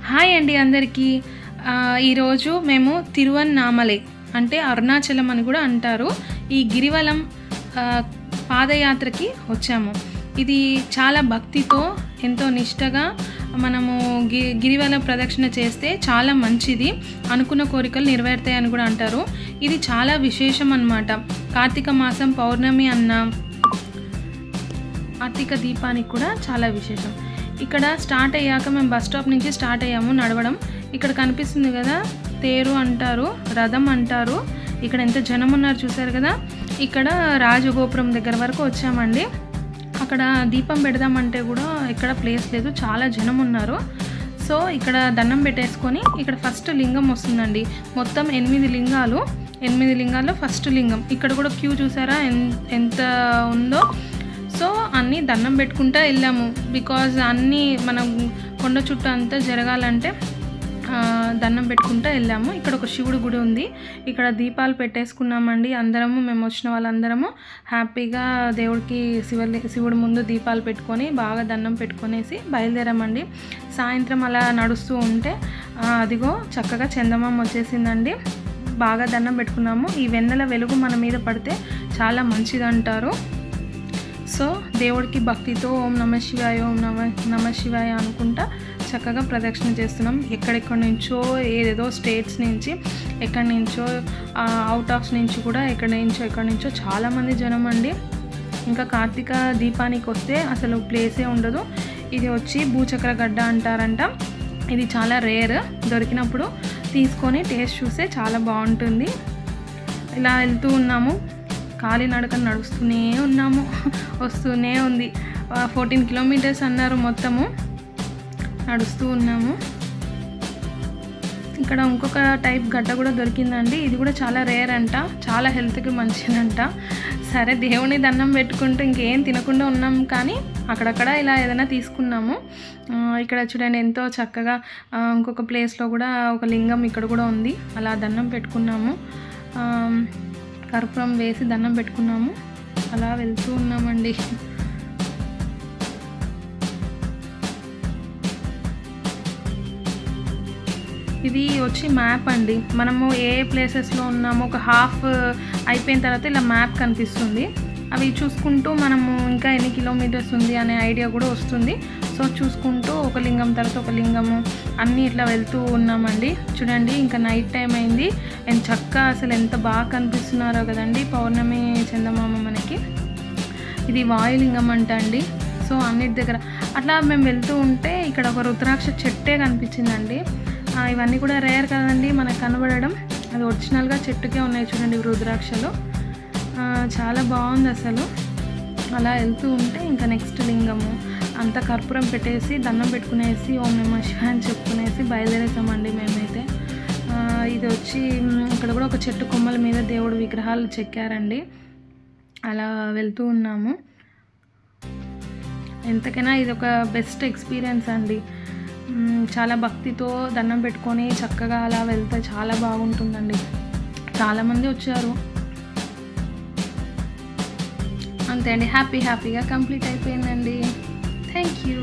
Hi అండి అందరికీ. ఈరోజు మేము తిరువన్నామలై అంటే అరుణాచలం అని కూడా అంటారు. ఈ గిరివలం పాదయాత్రకి వచ్చాము. ఇది చాలా భక్తితో ఎంతో నిష్టగా మనము గిరివల ప్రదక్షిణ చేస్తే చాలా మంచిది, అనుకున్న కోరికలు నెరవేరుతాయని కూడా అంటారు. ఇది చాలా విశేషం అన్నమాట. కార్తీక మాసం పౌర్ణమి అన్న కార్తీక దీపానికి కూడా చాలా విశేషం. ఇక్కడ స్టార్ట్ అయ్యాక మేము బస్ స్టాప్ నుంచి స్టార్ట్ అయ్యాము నడవడం. ఇక్కడ కనిపిస్తుంది కదా, తేరు అంటారు, రథం అంటారు. ఇక్కడ ఎంత జనం ఉన్నారు చూసారు కదా. ఇక్కడ రాజగోపురం దగ్గర వరకు వచ్చామండి. అక్కడ దీపం పెడదామంటే కూడా ఇక్కడ ప్లేస్ లేదు, చాలా జనం ఉన్నారు. సో ఇక్కడ దండం పెట్టేసుకొని ఇక్కడ ఫస్ట్ లింగం వస్తుందండి. మొత్తం 8 లింగాలు, 8 లింగాల్లో ఫస్ట్ లింగం. ఇక్కడ కూడా క్యూ చూసారా ఎంత ఉందో. సో అన్నీ దండం పెట్టుకుంటూ వెళ్ళాము. బికాజ్ అన్నీ మనం కొండ చుట్టూ అంతా జరగాలంటే దండం పెట్టుకుంటూ వెళ్ళాము. ఇక్కడ ఒక శివుడు గుడి ఉంది, ఇక్కడ దీపాలు పెట్టేసుకున్నామండి. అందరము, మేము వచ్చిన వాళ్ళందరము హ్యాపీగా దేవుడికి శివుడి ముందు దీపాలు పెట్టుకొని బాగా దండం పెట్టుకొనేసి బయలుదేరామండి. సాయంత్రం అలా నడుస్తూ ఉంటే అదిగో చక్కగా చందమామ వచ్చేసిందండి. బాగా దండం పెట్టుకున్నాము. ఈ వెన్నెల వెలుగు మన మీద పడితే చాలా మంచిది అంటారు. సో దేవుడికి భక్తితో ఓం నమ శివాయ, ఓం నమ శివాయ అనుకుంటా చక్కగా ప్రదక్షిణ చేస్తున్నాం. ఎక్కడెక్కడి నుంచో, ఏదేదో స్టేట్స్ నుంచి, ఎక్కడి నుంచో, అవుట్ ఆఫ్ నుంచి కూడా ఎక్కడి నుంచో చాలామంది జనం అండి. ఇంకా కార్తీక దీపానికి వస్తే అసలు ప్లేసే ఉండదు. ఇది వచ్చి భూచక్ర గడ్డ అంటారంట. ఇది చాలా రేర్, దొరికినప్పుడు తీసుకొని టేస్ట్ చూస్తే చాలా బాగుంటుంది. ఇలా వెళ్తూ ఉన్నాము, కాలినడకన నడుస్తూనే ఉన్నాము. వస్తూనే ఉంది. 14 కిలోమీటర్స్ అన్నారు మొత్తము. నడుస్తూ ఉన్నాము. ఇక్కడ ఇంకొక టైప్ గడ్డ కూడా దొరికిందండి. ఇది కూడా చాలా రేర్ అంట, చాలా హెల్త్కి మంచిదంట. సరే దేవుని దండం పెట్టుకుంటూ ఇంకేం తినకుండా ఉన్నాం, కానీ అక్కడక్కడ ఇలా ఏదైనా తీసుకున్నాము. ఇక్కడ చూడండి ఎంతో చక్కగా ఇంకొక ప్లేస్లో కూడా ఒక లింగం ఇక్కడ కూడా ఉంది. అలా దండం పెట్టుకున్నాము, కర్పూరం వేసి దండం పెట్టుకున్నాము. అలా వెళ్తూ ఉన్నామండి. ఇది వచ్చి మ్యాప్ అండి. మనము ఏ ప్లేసెస్లో ఉన్నామో ఒక హాఫ్ అయిపోయిన తర్వాత ఇలా మ్యాప్ కనిపిస్తుంది. అవి చూసుకుంటూ మనము ఇంకా ఎన్ని కిలోమీటర్స్ ఉంది అనే ఐడియా కూడా వస్తుంది. సో చూసుకుంటూ ఒక లింగం తర్వాత ఒక లింగము అన్నీ ఇట్లా వెళ్తూ ఉన్నామండి. చూడండి ఇంకా నైట్ టైం అయింది. చక్కగా అసలు ఎంత బాగా కనిపిస్తున్నారో కదండి పౌర్ణమి చందమామ మనకి. ఇది వాయులింగం అంట అండి. సో అన్నిటి దగ్గర అట్లా మేము వెళ్తూ ఉంటే ఇక్కడ ఒక రుద్రాక్ష చెట్టే కనిపించిందండి. ఇవన్నీ కూడా రేర్ కదండి మనకు కనబడడం. అది ఒరిజినల్గా చెట్టుకే ఉన్నాయి చూడండి రుద్రాక్షలు. చాలా బాగుంది అసలు. అలా వెళ్తూ ఉంటే ఇంకా నెక్స్ట్ లింగము అంతా కర్పూరం పెట్టేసి దండం పెట్టుకునేసి ఓం నమః శివాయ అని చెప్పుకునేసి బయలుదేరేసామండి మేమైతే. ఇది వచ్చి ఇక్కడ కూడా ఒక చెట్టు కొమ్మల మీద దేవుడు విగ్రహాలు చెక్కారండి. అలా వెళ్తూ ఉన్నాము. ఎంతకైనా ఇది ఒక బెస్ట్ ఎక్స్పీరియన్స్ అండి. చాలా భక్తితో దండం పెట్టుకొని చక్కగా అలా వెళ్తే చాలా బాగుంటుందండి. చాలామంది వచ్చారు. అంతే అండి, హ్యాపీగా కంప్లీట్ అయిపోయిందండి. Thank you.